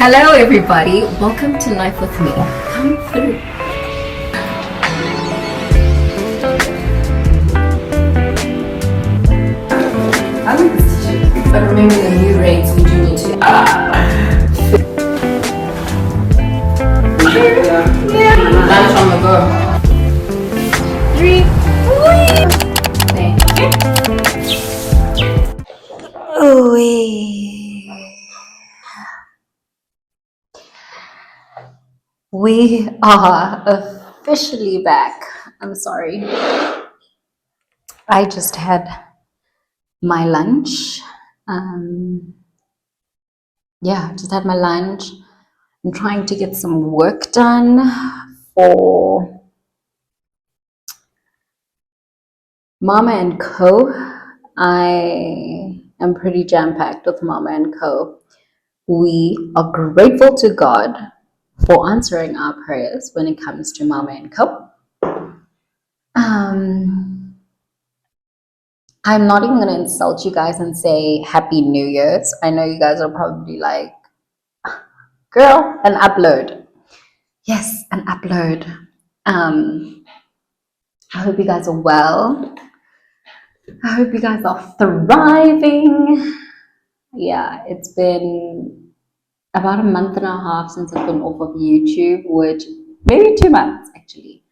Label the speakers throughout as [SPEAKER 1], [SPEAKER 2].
[SPEAKER 1] Hello, everybody. Welcome to Life with Me. Come through. I like this t-shirt, but remember the new rates we do need to. Lunch on the go. 3. We are officially back. I'm sorry. I just had my lunch. Just had my lunch. I'm trying to get some work done for Mama and Co. I am pretty jam-packed with Mama and Co. We are grateful to God for answering our prayers when it comes to Mama and Co. I'm not even going to insult you guys and say Happy New Year's. I know you guys are probably like, girl, an upload. Yes, an upload. I hope you guys are well. I hope you guys are thriving. Yeah, it's been about a month and a half since I've been off of YouTube, which maybe 2 months actually,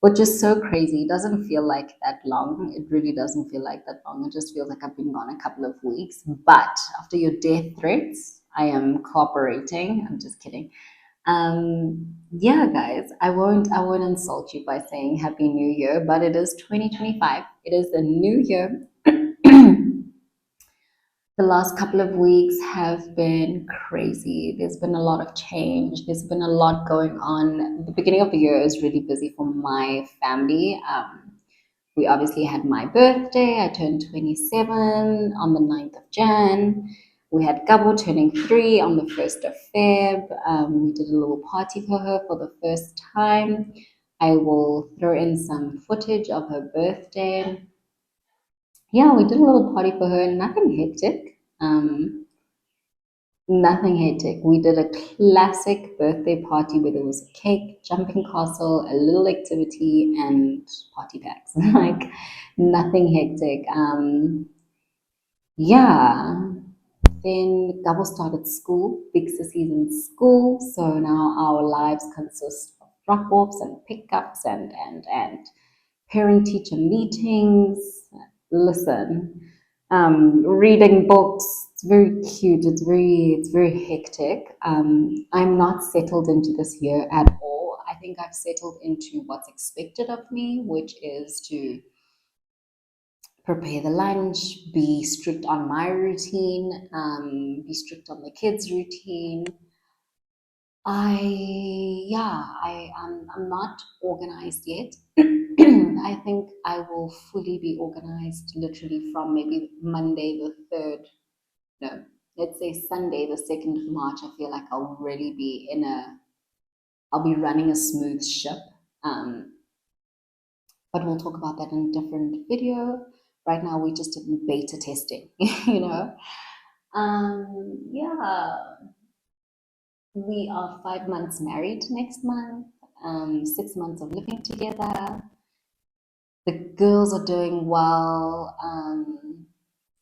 [SPEAKER 1] which is so crazy. It doesn't feel like that long. It really doesn't feel like that long. It just feels like I've been gone a couple of weeks. But after your death threats, I am cooperating. I'm just kidding. Yeah, guys, I won't insult you by saying Happy New Year, but it is 2025. It is the new year. The last couple of weeks have been crazy. There's been a lot of change. There's been a lot going on. The beginning of the year is really busy for my family. We obviously had my birthday. I turned 27 on the 9th of Jan. We had Gabo turning 3 on the 1st of Feb. We did a little party for her for the first time. I will throw in some footage of her birthday. Yeah, we did a little party for her, nothing hectic. Nothing hectic. We did a classic birthday party where there was a cake, jumping castle, a little activity, and party packs. Like nothing hectic. Yeah. Then Gabo started school, big sissies in school. So now our lives consist of drop-offs and pickups and parent-teacher meetings. Listen, reading books. It's very cute. It's very hectic. I'm not settled into this year at all. I think I've settled into what's expected of me, which is to prepare the lunch, be strict on my routine, be strict on the kids' routine. I'm not organized yet. I think I will fully be organized literally from maybe Monday the 3rd, no, let's say Sunday the 2nd of March. I feel like I'll be running a smooth ship. But we'll talk about that in a different video. Right now we're just in beta testing, you know. Yeah. We are 5 months married next month, 6 months of living together. The girls are doing well.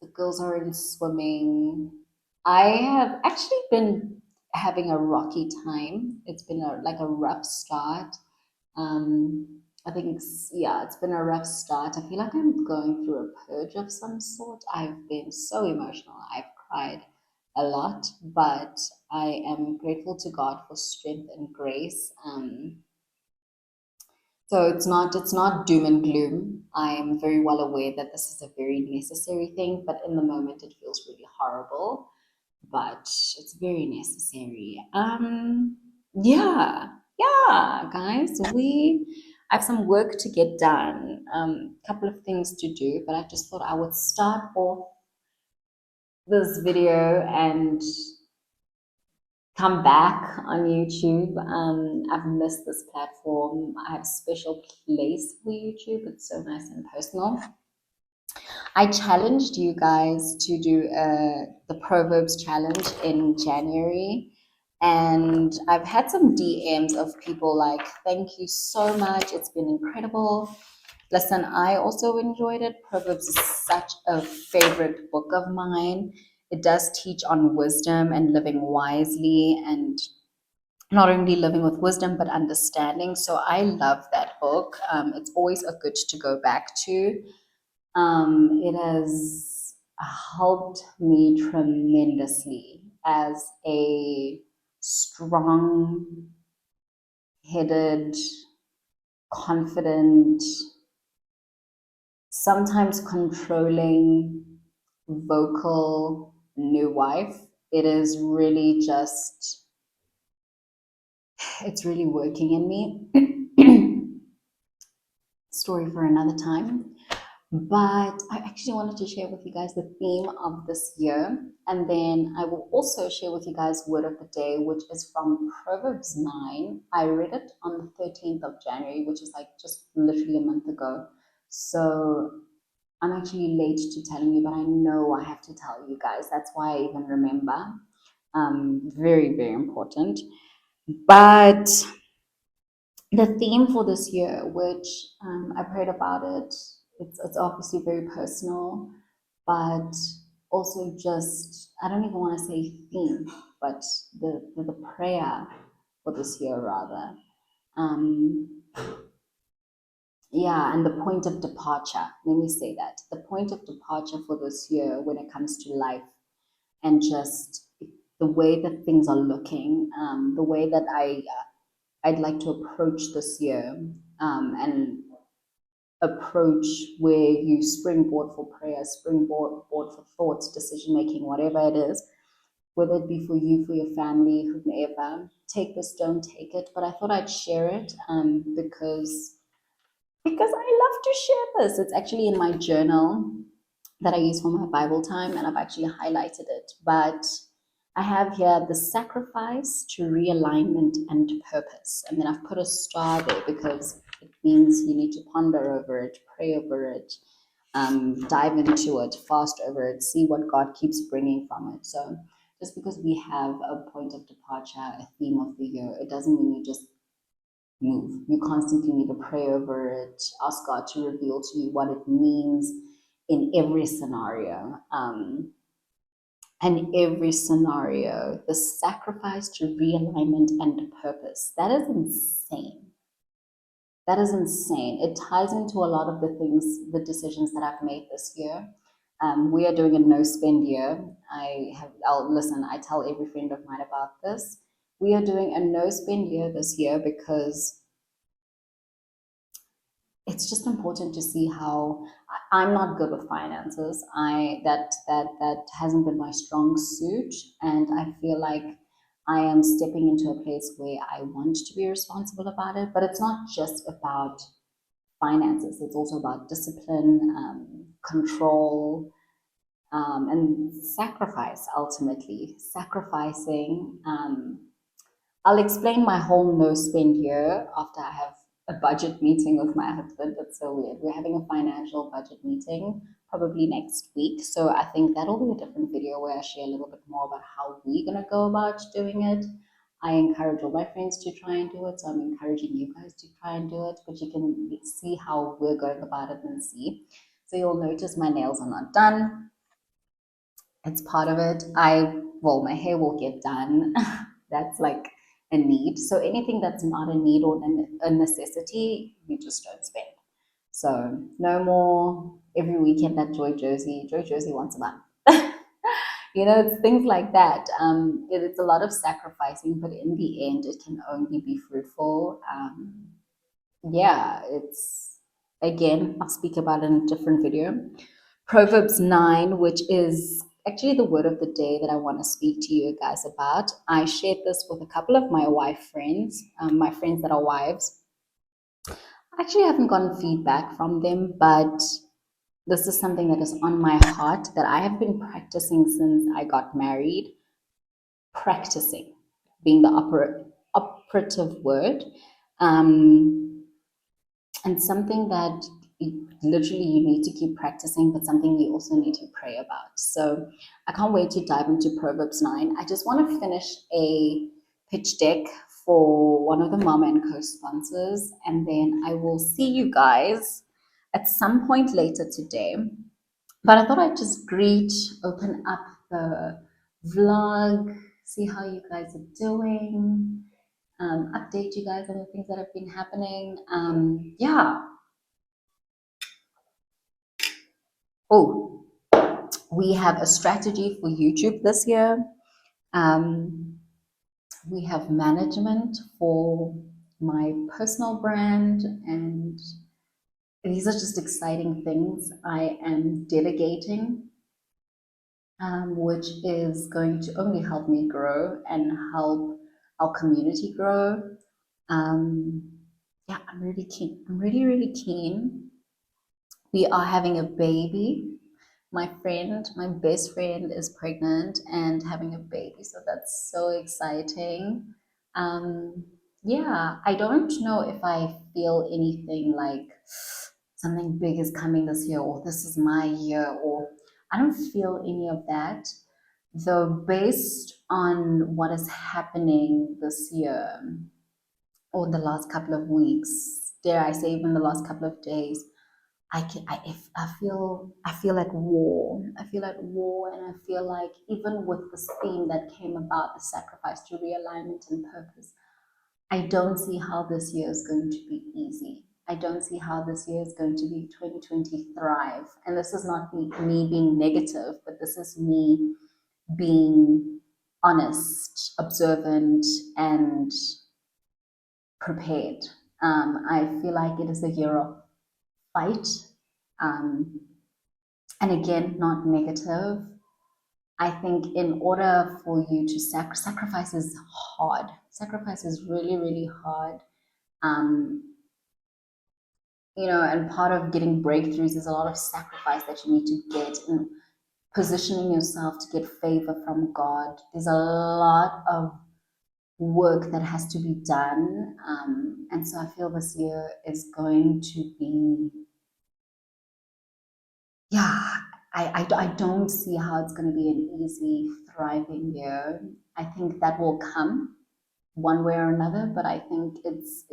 [SPEAKER 1] The girls are in swimming. I have actually been having a rocky time. It's been like a rough start. I think it's been a rough start. I feel like I'm going through a purge of some sort. I've been so emotional. I've cried a lot, but I am grateful to God for strength and grace. So it's not doom and gloom. I'm very well aware that this is a very necessary thing, but in the moment it feels really horrible. But it's very necessary. Yeah, guys, I have some work to get done. Couple of things to do, but I just thought I would start off this video and come back on YouTube. I've missed this platform. I have a special place for YouTube. It's so nice and personal. I challenged you guys to do the Proverbs challenge in January. And I've had some DMs of people like, thank you so much. It's been incredible. Listen, I also enjoyed it. Proverbs is such a favorite book of mine. It does teach on wisdom and living wisely, and not only living with wisdom but understanding. So I love that book. It's always a good to go back to. It has helped me tremendously as a strong headed, confident, sometimes controlling, vocal new wife. It is really just, it's really working in me. Story for another time. But I actually wanted to share with you guys the theme of this year. And then I will also share with you guys word of the day, which is from Proverbs 9. I read it on the 13th of January, which is like just literally a month ago. So I'm actually late to telling you, but I know I have to tell you guys. That's why I even remember. Very, very important. But the theme for this year, which I've heard about it, it's obviously very personal, but also just, I don't even want to say theme, but the prayer for this year rather. Um, yeah, and the point of departure. Let me say that. The point of departure for this year when it comes to life and just the way that things are looking, the way that I'd like to approach this year, and approach where you springboard for prayer, springboard for thoughts, decision making, whatever it is, whether it be for you, for your family, whomever. Take this, don't take it. But I thought I'd share it, because I love to share this. It's actually in my journal that I use for my Bible time, and I've actually highlighted it. But I have here the sacrifice to realignment and purpose. And then I've put a star there because it means you need to ponder over it, pray over it, dive into it, fast over it, see what God keeps bringing from it. So just because we have a point of departure, a theme of the year, it doesn't mean you just move. You constantly need to pray over it, ask God to reveal to you what it means in every scenario. And every scenario, the sacrifice to realignment and purpose. That is insane. That is insane. It ties into a lot of the things, the decisions that I've made this year. We are doing a no spend year. I'll listen, I tell every friend of mine about this. We are doing a no spend year this year because it's just important to see how I'm not good with finances. That hasn't been my strong suit, and I feel like I am stepping into a place where I want to be responsible about it. But it's not just about finances; it's also about discipline, control, and sacrifice. Ultimately, sacrificing. I'll explain my whole no spend year after I have a budget meeting with my husband. It's so weird. We're having a financial budget meeting probably next week. So I think that'll be a different video where I share a little bit more about how we're going to go about doing it. I encourage all my friends to try and do it. So I'm encouraging you guys to try and do it. But you can see how we're going about it and see. So you'll notice my nails are not done. It's part of it. Well, my hair will get done. That's like a need. So anything that's not a need or a necessity, you just don't spend. So no more every weekend at Joy Jersey. Joy Jersey once a month. It's things like that. It's a lot of sacrificing, but in the end, it can only be fruitful. Yeah, it's again, I'll speak about it in a different video. Proverbs 9, which is actually the word of the day that I want to speak to you guys about. I shared this with a couple of my wife friends, my friends that are wives. I actually haven't gotten feedback from them, but this is something that is on my heart that I have been practicing since I got married. Practicing being the operative word. And something that literally you need to keep practicing, but something you also need to pray about. So I can't wait to dive into Proverbs 9. I just want to finish a pitch deck for one of the Mama and Co sponsors, and then I will see you guys at some point later today. But I thought I'd just open up the vlog, see how you guys are doing, update you guys on the things that have been happening. Yeah. Oh, we have a strategy for YouTube this year. We have management for my personal brand, and these are just exciting things I am delegating, which is going to only help me grow and help our community grow. Yeah, I'm really keen. I'm really, really keen. We are having a baby. My best friend is pregnant and having a baby, so that's so exciting. Um, yeah, I don't know if I feel anything like something big is coming this year, or this is my year, or I don't feel any of that. Though, based on what is happening this year, or the last couple of weeks, dare I say, even the last couple of days, I feel at war. I feel at war, and I feel like even with this theme that came about, the sacrifice to realignment and purpose, I don't see how this year is going to be easy. I don't see how this year is going to be 2020 thrive. And this is not me being negative, but this is me being honest, observant, and prepared. I feel like it is a year of fight. Um, and again, not negative. I think in order for you to sacrifice is hard. Sacrifice is really, really hard. Um, and part of getting breakthroughs is a lot of sacrifice that you need to get and positioning yourself to get favor from God. There's a lot of work that has to be done. And so I feel this year is going to be, yeah, I don't see how it's going to be an easy, thriving year. I think that will come one way or another, but I think it's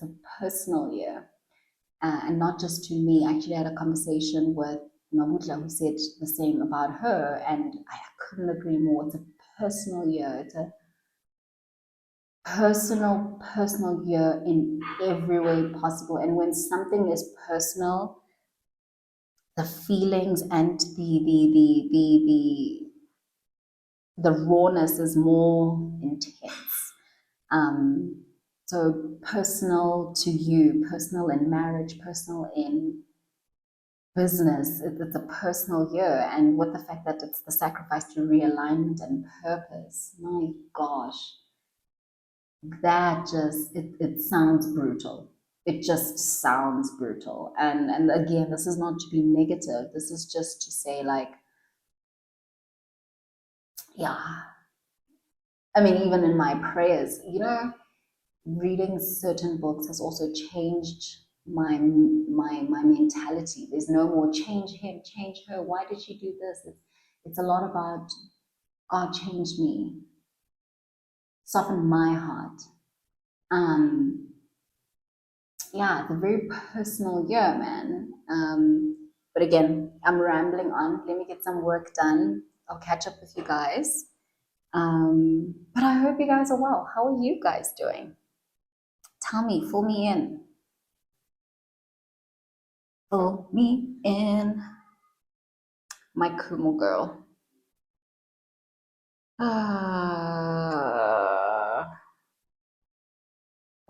[SPEAKER 1] a personal year, and not just to me. I actually had a conversation with Mabutla who said the same about her, and I couldn't agree more. It's a personal year. It's a personal year in every way possible. And when something is personal, the feelings and the rawness is more intense. Um, so personal to you, personal in marriage, personal in business. It's a personal year, and with the fact that it's the sacrifice to realignment and purpose, my gosh, that just it sounds brutal. It just sounds brutal. And again, this is not to be negative. This is just to say, like, yeah. I mean, even in my prayers, reading certain books has also changed my mentality. There's no more change him, change her. Why did she do this? It's a lot about God changed me, softened my heart. Um, yeah, it's a very personal year, man. But again, I'm rambling on. Let me get some work done. I'll catch up with you guys. But I hope you guys are well. How are you guys doing? Tell me, fill me in. Fill me in, my Kumo girl.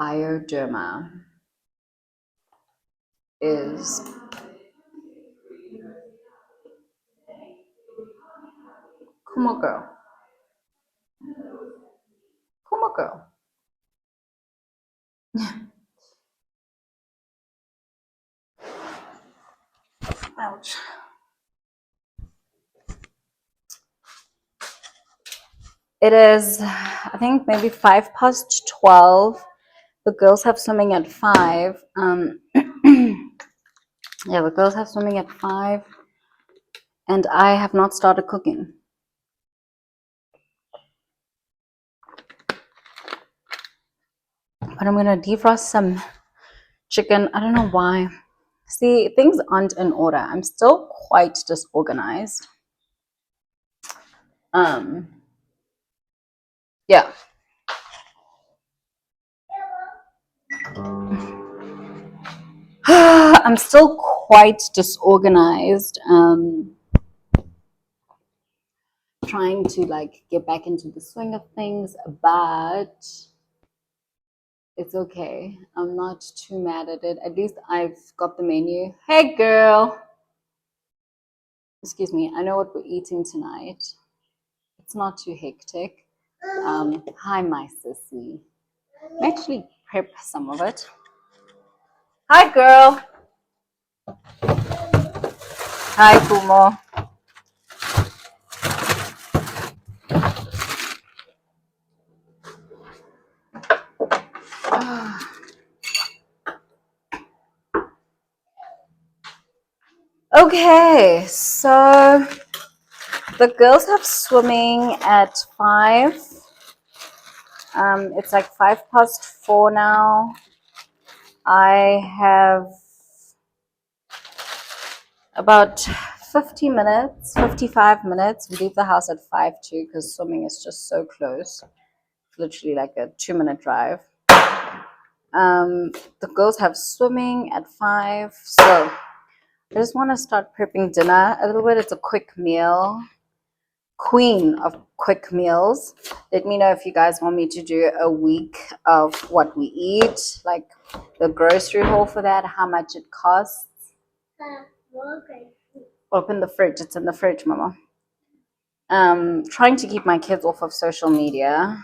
[SPEAKER 1] Bioderma is Kumo girl. Kumo girl. Ouch. It is, I think, maybe 12:05. The girls have swimming at 5. Yeah, the girls have swimming at 5, and I have not started cooking.
[SPEAKER 2] But I'm gonna defrost some chicken. I don't know why. See, things aren't in order. I'm still quite disorganized. Yeah. I'm still quite disorganized. Trying to like get back into the swing of things, but it's okay. I'm not too mad at it. At least I've got the menu. Hey, girl. Excuse me. I know what we're eating tonight. It's not too hectic. Hi, my sissy. I actually prep some of it. Hi, girl. Hi, Kumo. Okay, so the girls have swimming at 5. It's like 4:05 now. I have about 50 minutes, 55 minutes. We leave the house at 5 too because swimming is just so close. Literally like a 2-minute drive. The girls have swimming at 5. So I just want to start prepping dinner a little bit. It's a quick meal. Queen of quick meals. Let me know if you guys want me to do a week of what we eat, like the grocery haul for that, how much it costs. Open the fridge. It's in the fridge, Mama. Trying to keep my kids off of social media.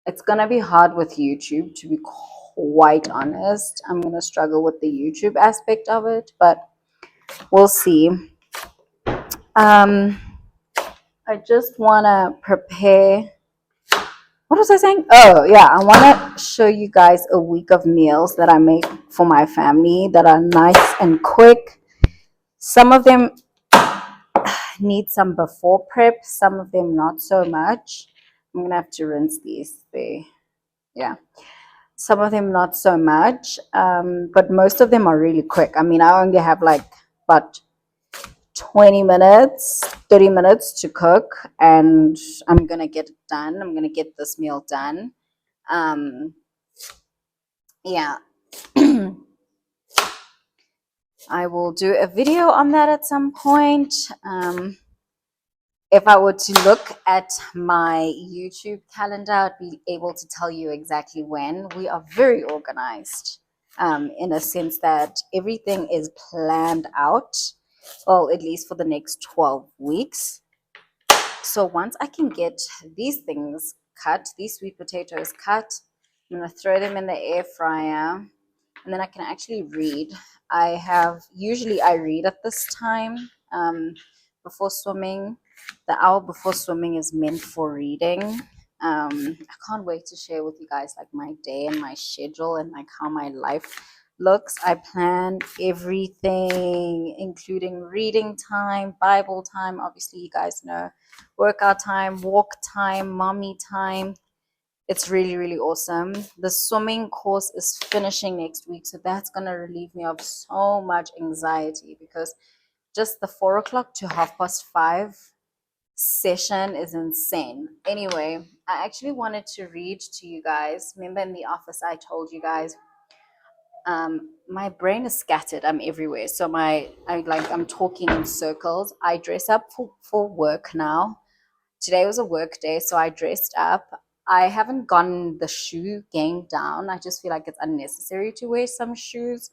[SPEAKER 2] It's gonna be hard with YouTube, to be quite honest. I'm gonna struggle with the YouTube aspect of it, but we'll see. I just wanna prepare. What was I saying? Oh, yeah, I want to show you guys a week of meals that I make for my family that are nice and quick. Some of them need some before prep, some of them not so much. I'm going to have to rinse these. Yeah. Some of them not so much, but most of them are really quick. I mean, I only have like about 20 minutes, 30 minutes to cook, and I'm going to get it done. I'm going to get this meal done. Yeah. I will do a video on that at some point. If I were to look at my YouTube calendar, I'd be able to tell you exactly when. We are very organized in a sense that everything is planned out, well, at least for the next 12 weeks. So once I can get these things cut, these sweet potatoes cut, I'm going to throw them in the air fryer, and then I can actually read. Usually I read at this time before swimming. The hour before swimming is meant for reading. I can't wait to share with you guys like my day and my schedule and like how my life looks. I plan everything, including reading time, Bible time. Obviously, you guys know, workout time, walk time, mommy time. It's really, really awesome. The swimming course is finishing next week, so that's going to relieve me of so much anxiety because just the 4 o'clock to 5:30 session is insane. Anyway, I actually wanted to read to you guys. Remember in the office, I told you guys my brain is scattered. I'm everywhere. So I'm talking in circles. I dress up for work now. Today was a work day, so I dressed up. I haven't gotten the shoe game down. I just feel like it's unnecessary to wear some shoes,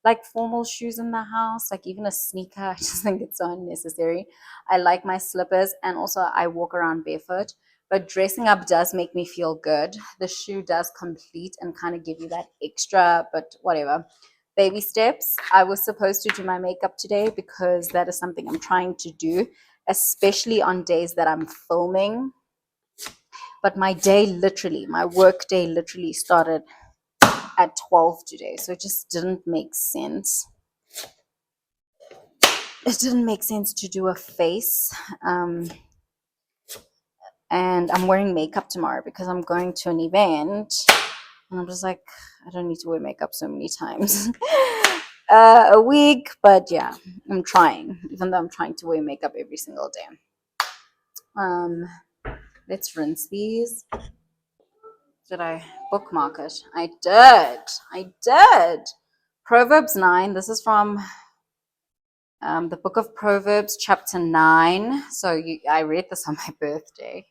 [SPEAKER 2] like formal shoes in the house, like even a sneaker. I just think it's so unnecessary. I like my slippers, and also I walk around barefoot. But dressing up does make me feel good. The shoe does complete and kind of give you that extra, but whatever. Baby steps. I was supposed to do my makeup today because that is something I'm trying to do, especially on days that I'm filming. But my work day literally started at 12 today. So it just didn't make sense. It didn't make sense to do a face. And I'm wearing makeup tomorrow because I'm going to an event. And I'm just like, I don't need to wear makeup so many times a week. But yeah, I'm trying, even though I'm trying to wear makeup every single day. Um, let's rinse these. Did I bookmark it? I did. I did. Proverbs 9. This is from the book of Proverbs, chapter 9. So I read this on my birthday.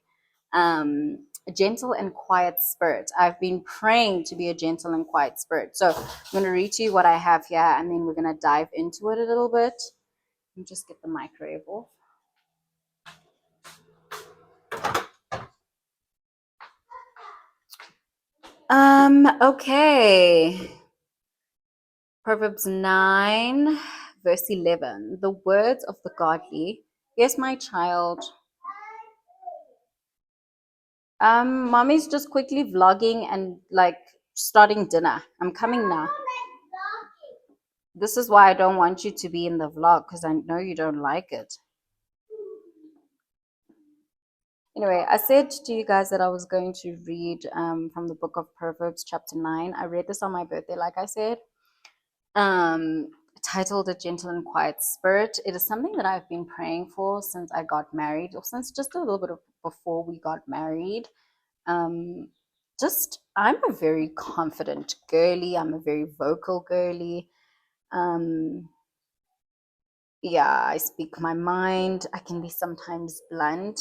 [SPEAKER 2] A gentle and quiet spirit. I've been praying to be a gentle and quiet spirit. So I'm going to read to you what I have here, and then we're going to dive into it a little bit. Let me just get the microwave off. Okay. Proverbs 9, verse 11. The words of the godly. Yes, my child. Mommy's just quickly vlogging and like starting dinner. I'm coming now. This is why I don't want you to be in the vlog, because I know you don't like it. Anyway, I said to you guys that I was going to read from the book of Proverbs, chapter 9. I read this on my birthday, like I said. Titled A Gentle and Quiet Spirit. It is something that I've been praying for since I got married, or since just a little bit before we got married. I'm a very confident girly. I'm a very vocal girly. Yeah, I speak my mind. I can be sometimes blunt.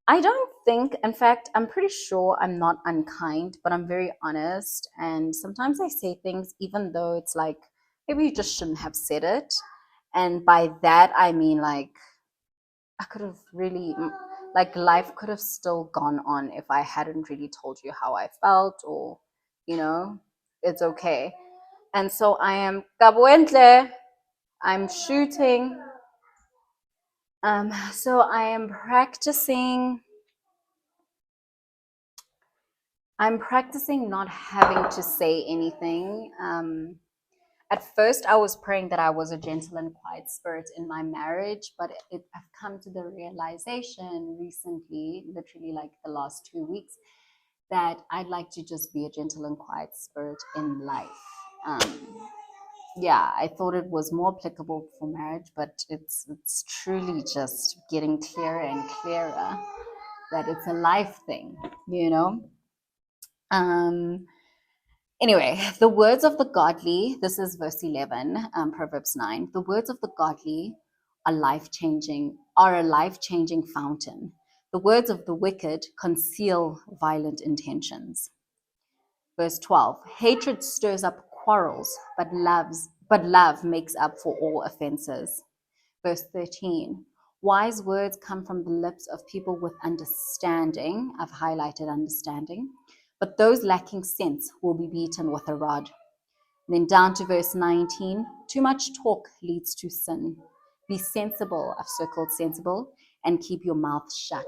[SPEAKER 2] I don't think, in fact, I'm pretty sure I'm not unkind, but I'm very honest. And sometimes I say things, even though it's like, maybe you just shouldn't have said it. And by that, I mean, like, I could have really, like, life could have still gone on if I hadn't really told you how I felt, or, you know, it's okay. And so I am Kabuentle. I'm shooting. So I am practicing. I'm practicing not having to say anything. At first, I was praying that I was a gentle and quiet spirit in my marriage, but I've come to the realization recently, literally like the last 2 weeks, that I'd like to just be a gentle and quiet spirit in life. Yeah, I thought it was more applicable for marriage, but it's truly just getting clearer and clearer that it's a life thing, you know. Anyway, the words of the godly, this is verse 11, Proverbs 9. The words of the godly are are a life-changing fountain. The words of the wicked conceal violent intentions. Verse 12. Hatred stirs up quarrels, but love makes up for all offenses. Verse 13. Wise words come from the lips of people with understanding. I've highlighted understanding. But those lacking sense will be beaten with a rod. And then down to verse 19. Too much talk leads to sin. Be sensible, I've circled sensible, and keep your mouth shut.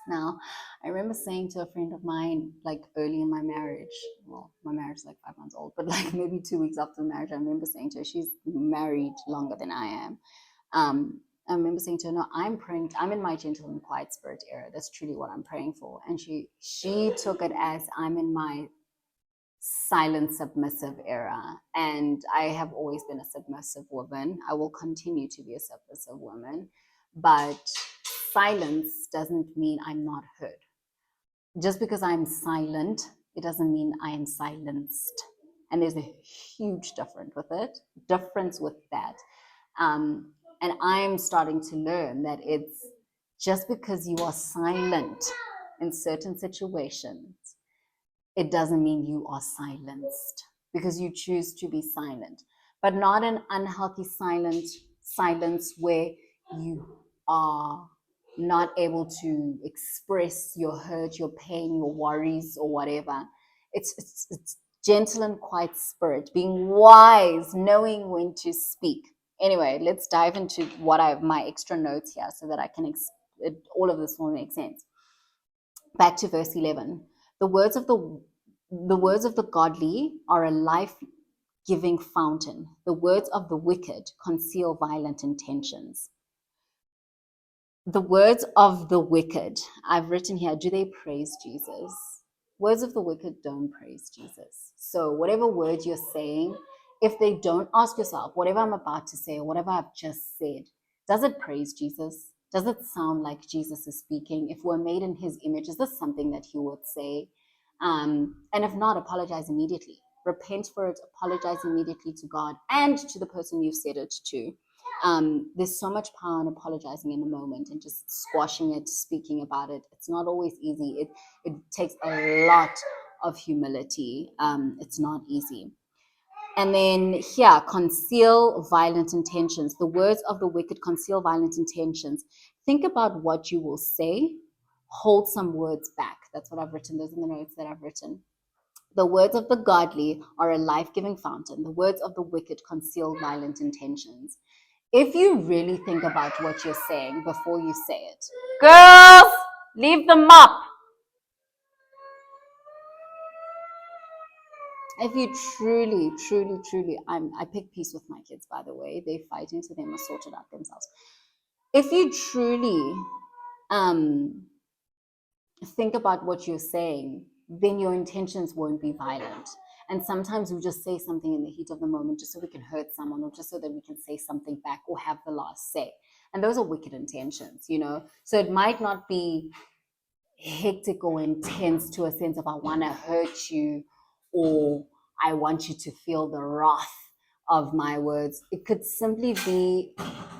[SPEAKER 2] Now, I remember saying to a friend of mine, like early in my marriage, well, my marriage is like 5 months old, but like maybe 2 weeks after the marriage, I remember saying to her, she's married longer than I am. I remember saying to her, no, I'm praying, I'm in my gentle and quiet spirit era. That's truly what I'm praying for. And she took it as I'm in my silent submissive era. And I have always been a submissive woman. I will continue to be a submissive woman. But silence doesn't mean I'm not heard. Just because I'm silent, it doesn't mean I am silenced. And there's a huge difference with that. And I'm starting to learn that it's just because you are silent in certain situations, it doesn't mean you are silenced, because you choose to be silent, but not an unhealthy silence where you are not able to express your hurt, your pain, your worries, or whatever. It's gentle and quiet spirit, being wise, knowing when to speak. Anyway, let's dive into what I have my extra notes here so that I can all of this will make sense. Back to verse 11. The words of the godly are a life-giving fountain. The words of the wicked conceal violent intentions. The words of the wicked, I've written here, do they praise Jesus?
[SPEAKER 1] Words of the wicked don't praise Jesus. So whatever words you're saying, if they don't, ask yourself, whatever I'm about to say or whatever I've just said, does it praise Jesus? Does it sound like Jesus is speaking? If we're made in his image, is this something that he would say? And if not, apologize immediately. Repent for it, apologize immediately to God and to the person you've said it to. There's so much power in apologizing in the moment and just squashing it, speaking about it. It's not always easy. It takes a lot of humility. It's not easy. And then here, conceal violent intentions. The words of the wicked conceal violent intentions. Think about what you will say. Hold some words back. That's what I've written. Those are the notes that I've written. The words of the godly are a life-giving fountain. The words of the wicked conceal violent intentions. If you really think about what you're saying before you say it, girls, leave the mop. If you truly, I pick peace with my kids, by the way. They're fighting, so they must sort it out themselves. If you truly think about what you're saying, then your intentions won't be violent. And sometimes we just say something in the heat of the moment just so we can hurt someone or just so that we can say something back or have the last say. And those are wicked intentions, you know? So it might not be hectic or intense to a sense of I want to hurt you or I want you to feel the wrath of my words. It could simply be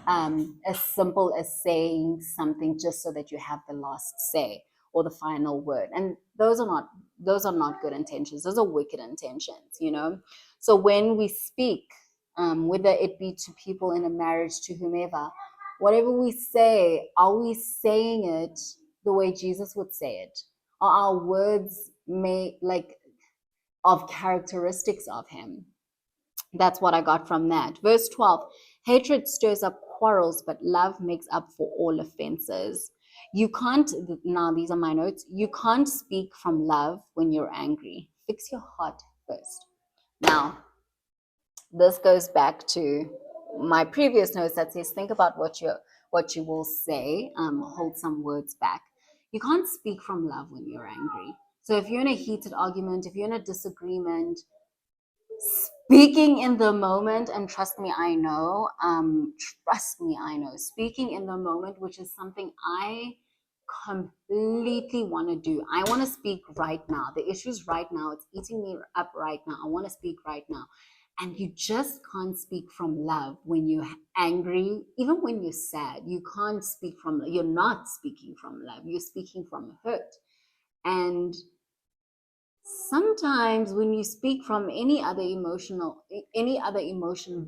[SPEAKER 1] as simple as saying something just so that you have the last say or the final word. And those are not good intentions. Those are wicked intentions, you know. So when we speak, whether it be to people in a marriage, to whomever, whatever we say, are we saying it the way Jesus would say it? Are our words of characteristics of him? That's what I got from that. Verse 12, hatred stirs up quarrels, but love makes up for all offenses. You can't, now these are my notes, you can't speak from love when you're angry. Fix your heart first. Now, this goes back to my previous notes that says, think about what you will say, hold some words back. You can't speak from love when you're angry. So if you're in a heated argument, if you're in a disagreement, speaking in the moment, and trust me, I know, speaking in the moment, which is something I completely want to do. I want to speak right now. The issue's right now. It's eating me up right now. I want to speak right now. And you just can't speak from love when you're angry, even when you're sad. You can't speak from, you're not speaking from love. You're speaking from hurt. And sometimes when you speak from any other emotion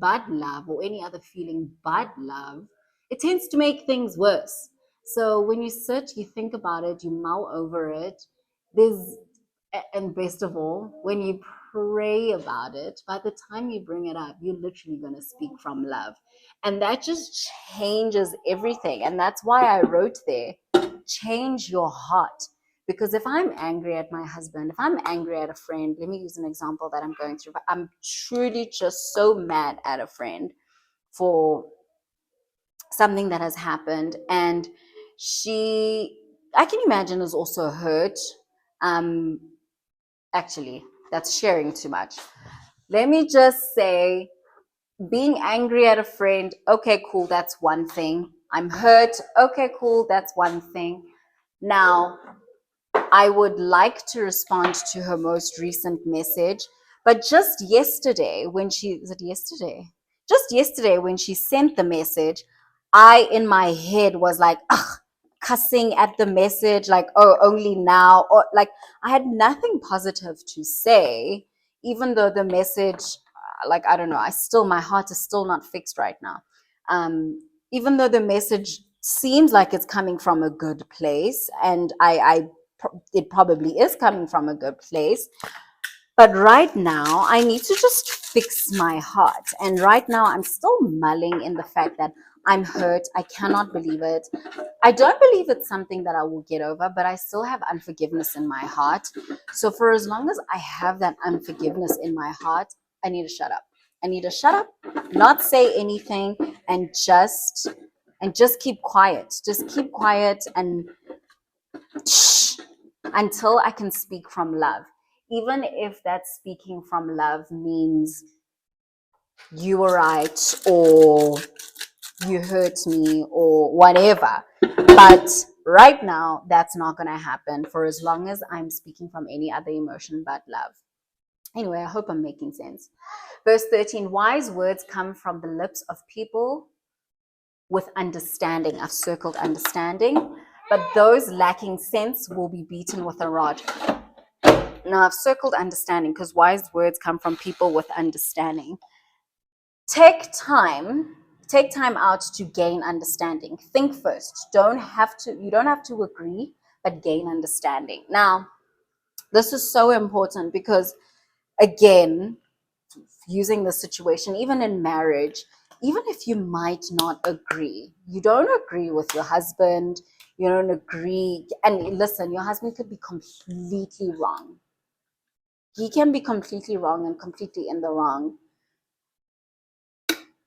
[SPEAKER 1] but love, or any other feeling but love, it tends to make things worse. So when you sit, you think about it, you mull over it, and best of all, when you pray about it, by the time you bring it up, you're literally going to speak from love. And that just changes everything. And that's why I wrote there, change your heart. Because if I'm angry at my husband, if I'm angry at a friend, let me use an example that I'm going through. But I'm truly just so mad at a friend for something that has happened. And I can imagine, is also hurt. Actually, that's sharing too much. Let me just say, being angry at a friend, okay, cool, that's one thing. I'm hurt, okay, cool, that's one thing. Now, I would like to respond to her most recent message, but just yesterday when she sent the message, I in my head was like, ugh, cussing at the message, like, oh, only now, or like I had nothing positive to say, even though the message, like, I don't know, my heart is still not fixed right now. Even though the message seems like it's coming from a good place, and it probably is coming from a good place, but right now I need to just fix my heart. And right now I'm still mulling in the fact that I'm hurt. I cannot believe it. I don't believe it's something that I will get over, but I still have unforgiveness in my heart. So for as long as I have that unforgiveness in my heart, I need to shut up. I need to shut up, not say anything, and just keep quiet. Just keep quiet and shh.
[SPEAKER 2] until I can speak from love. Even if that speaking from love means you were right or you hurt me or whatever. But right now, that's not going to happen for as long as I'm speaking from any other emotion but love. Anyway, I hope I'm making sense. Verse 13, wise words come from the lips of people with understanding. I've circled understanding, but those lacking sense will be beaten with a rod. Now, I've circled understanding because wise words come from people with understanding. Take time out to gain understanding. Think first. You don't have to agree, but gain understanding. Now, this is so important because, again, using the situation, even in marriage, even if you might not agree, you don't agree with your husband, you don't agree, and listen, your husband could be completely wrong. He can be completely wrong and completely in the wrong.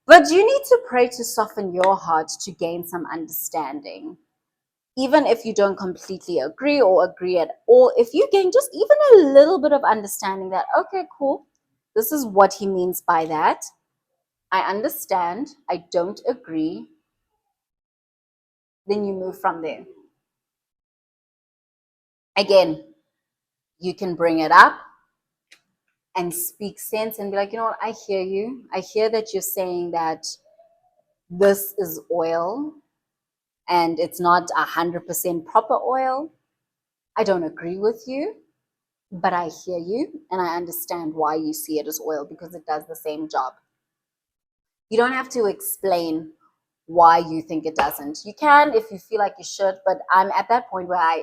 [SPEAKER 2] But you need to pray to soften your heart to gain some understanding. Even if you don't completely agree or agree at all, if you gain just even a little bit of understanding that, okay, cool, this is what he means by that. I understand, I don't agree, then you move from there. Again, you can bring it up and speak sense and be like, you know what, I hear you. I hear that you're saying that this is oil and it's not 100% proper oil. I don't agree with you, but I hear you and I understand why you see it as oil because it does the same job. You don't have to explain why you think it doesn't. You can if you feel like you should, but I'm at that point where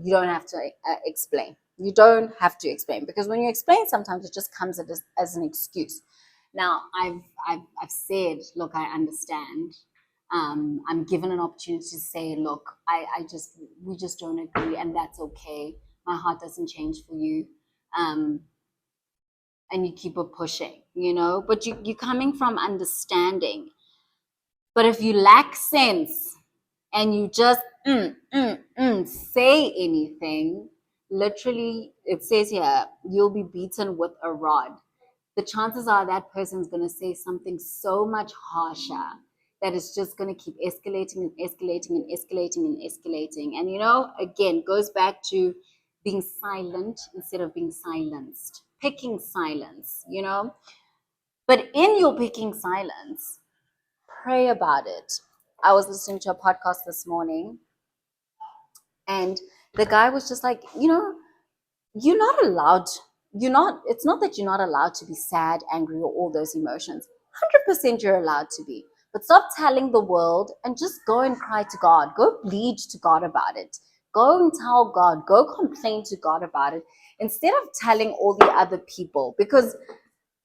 [SPEAKER 2] you don't have to explain. You don't have to explain because when you explain, sometimes it just comes as an excuse. Now, I've said, look, I understand. I'm given an opportunity to say, look, we just don't agree, and that's okay. My heart doesn't change for you. And you keep it pushing, but you're coming from understanding. But if you lack sense and you just say anything, literally, it says here, you'll be beaten with a rod. The chances are that person's going to say something so much harsher that it's just going to keep escalating and escalating and escalating and escalating. And, again, goes back to being silent instead of being silenced, picking silence, But in your picking silence, pray about it. I was listening to a podcast this morning and the guy was just like, you're not allowed, it's not that you're not allowed to be sad, angry, or all those emotions. 100% you're allowed to be. But stop telling the world and just go and cry to God. Go bleed to God about it. Go and tell God. Go complain to God about it instead of telling all the other people. Because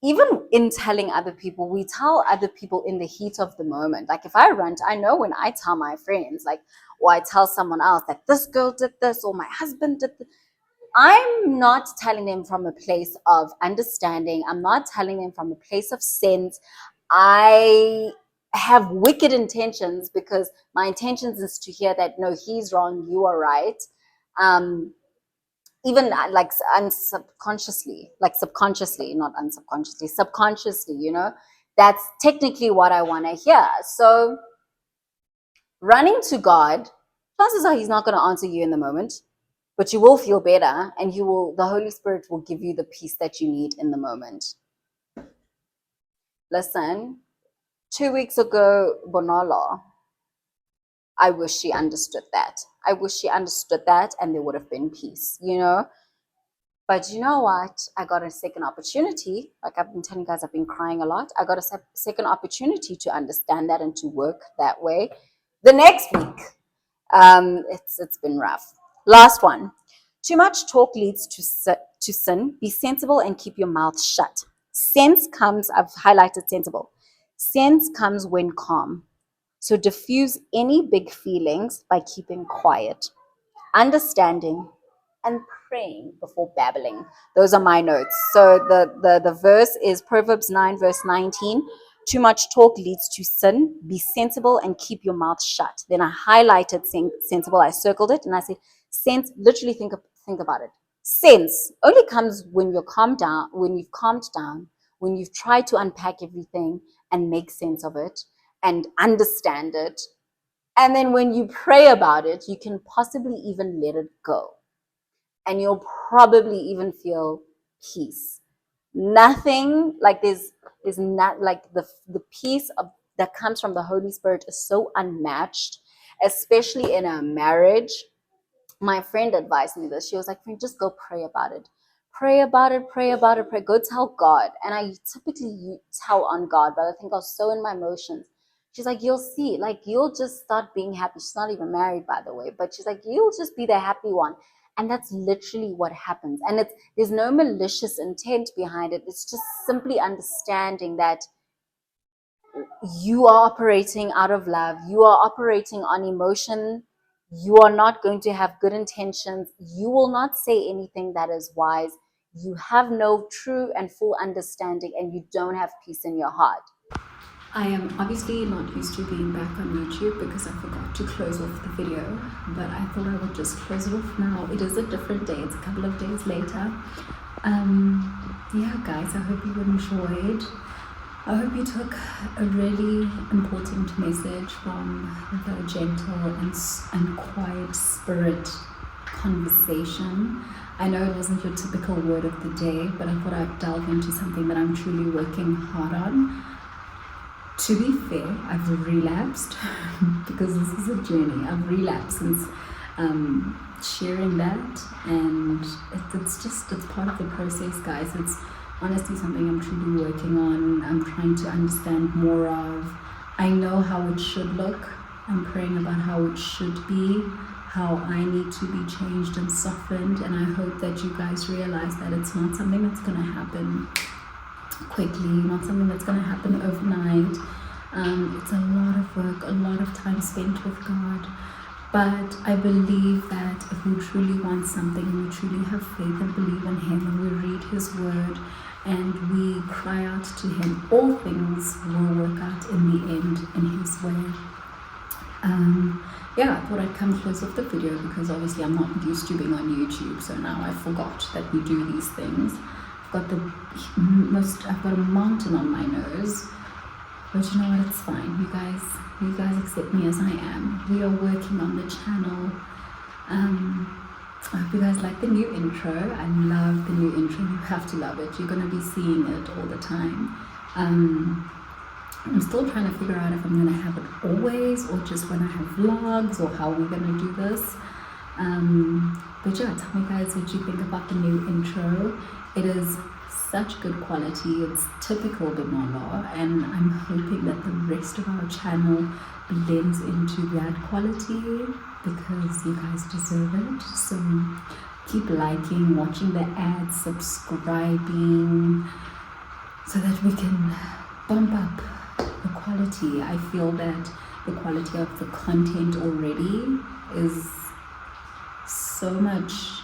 [SPEAKER 2] even in telling other people, we tell other people in the heat of the moment. Like if I rant, I know when I tell my friends, or I tell someone else that this girl did this or my husband did this, I'm not telling them from a place of understanding. I'm not telling them from a place of sense. I have wicked intentions because my intentions is to hear that, no, he's wrong, you are right. Even like subconsciously, not unsubconsciously, subconsciously, that's technically what I want to hear. So running to God, chances are he's not going to answer you in the moment, but you will feel better and the Holy Spirit will give you the peace that you need in the moment. Listen, 2 weeks ago, Bonolo, I wish she understood that. I wish she understood that and there would have been peace, But you know what? I got a second opportunity. Like I've been telling you guys, I've been crying a lot. I got a second opportunity to understand that and to work that way. The next week, it's been rough. Last one. Too much talk leads to sin. Be sensible and keep your mouth shut. Sense comes, I've highlighted sensible. Sense comes when calm. So diffuse any big feelings by keeping quiet, understanding, and praying before babbling. Those are my notes. So the verse is Proverbs 9, verse 19. Too much talk leads to sin. Be sensible and keep your mouth shut. Then I highlighted sensible. I circled it and I said, Sense, literally think about it. Sense only comes when you're calmed down, when you've calmed down, when you've tried to unpack everything and make sense of it and understand it. And then when you pray about it, you can possibly even let it go. And you'll probably even feel peace. Nothing like there's not like the peace of that comes from the Holy Spirit is so unmatched, especially in a marriage. My friend advised me this. She was like, "Friend, just go pray about it. Pray about it, pray about it, pray. Go tell God." And I typically tell on God, but I think I was so in my emotions. She's like, "You'll see, like you'll just start being happy." She's not even married, by the way, but she's like, "You'll just be the happy one." And that's literally what happens. And there's no malicious intent behind it. It's just simply understanding that you are operating out of love, you are operating on emotion, you are not going to have good intentions, you will not say anything that is wise, you have no true and full understanding, and you don't have peace in your heart.
[SPEAKER 3] I am obviously not used to being back on YouTube because I forgot to close off the video, but I thought I would just close it off now. It is a different day, it's a couple of days later. Yeah guys, I hope you enjoyed. I hope you took a really important message from the gentle and quiet spirit conversation. I know it wasn't your typical word of the day, but I thought I'd delve into something that I'm truly working hard on. To be fair, I've relapsed because this is a journey. I've relapsed since sharing that, and it's part of the process, guys. It's honestly something I'm truly working on. I'm trying to understand more of. I know how it should look. I'm praying about how it should be, how I need to be changed and softened, and I hope that you guys realize that it's not something that's going to happen quickly, not something that's going to happen overnight. It's a lot of work, a lot of time spent with God, but I believe that if we truly want something and we truly have faith and believe in Him and we read His word and we cry out to Him, all things will work out in the end in His way. Yeah, I thought I'd come close off the video because obviously I'm not used to being on YouTube, so now I forgot that we do these things. I've got a mountain on my nose, but you know what, it's fine. You guys accept me as I am. We are working on the channel. I hope you guys like the new intro. I love the new intro. You have to love it. You're going to be seeing it all the time. I'm still trying to figure out if I'm going to have it always or just when I have vlogs or how we're going to do this. But yeah, tell me guys what you think about the new intro. It is such good quality. It's typical Bimolo, and I'm hoping that the rest of our channel blends into that quality because you guys deserve it. So keep liking, watching the ads, subscribing, so that we can bump up the quality. I feel that the quality of the content already is so much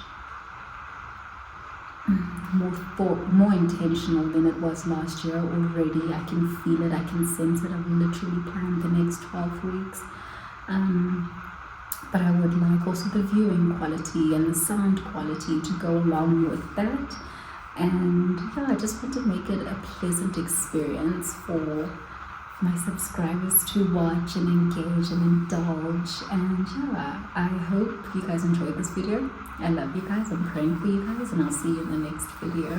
[SPEAKER 3] more intentional than it was last year already. I can feel it, I can sense it. I've literally planned the next 12 weeks. But I would like also the viewing quality and the sound quality to go along with that. And yeah, I just want to make it a pleasant experience for my subscribers to watch and engage and indulge. And yeah, I hope you guys enjoyed this video. I love you guys. I'm praying for you guys, and I'll see you in the next video.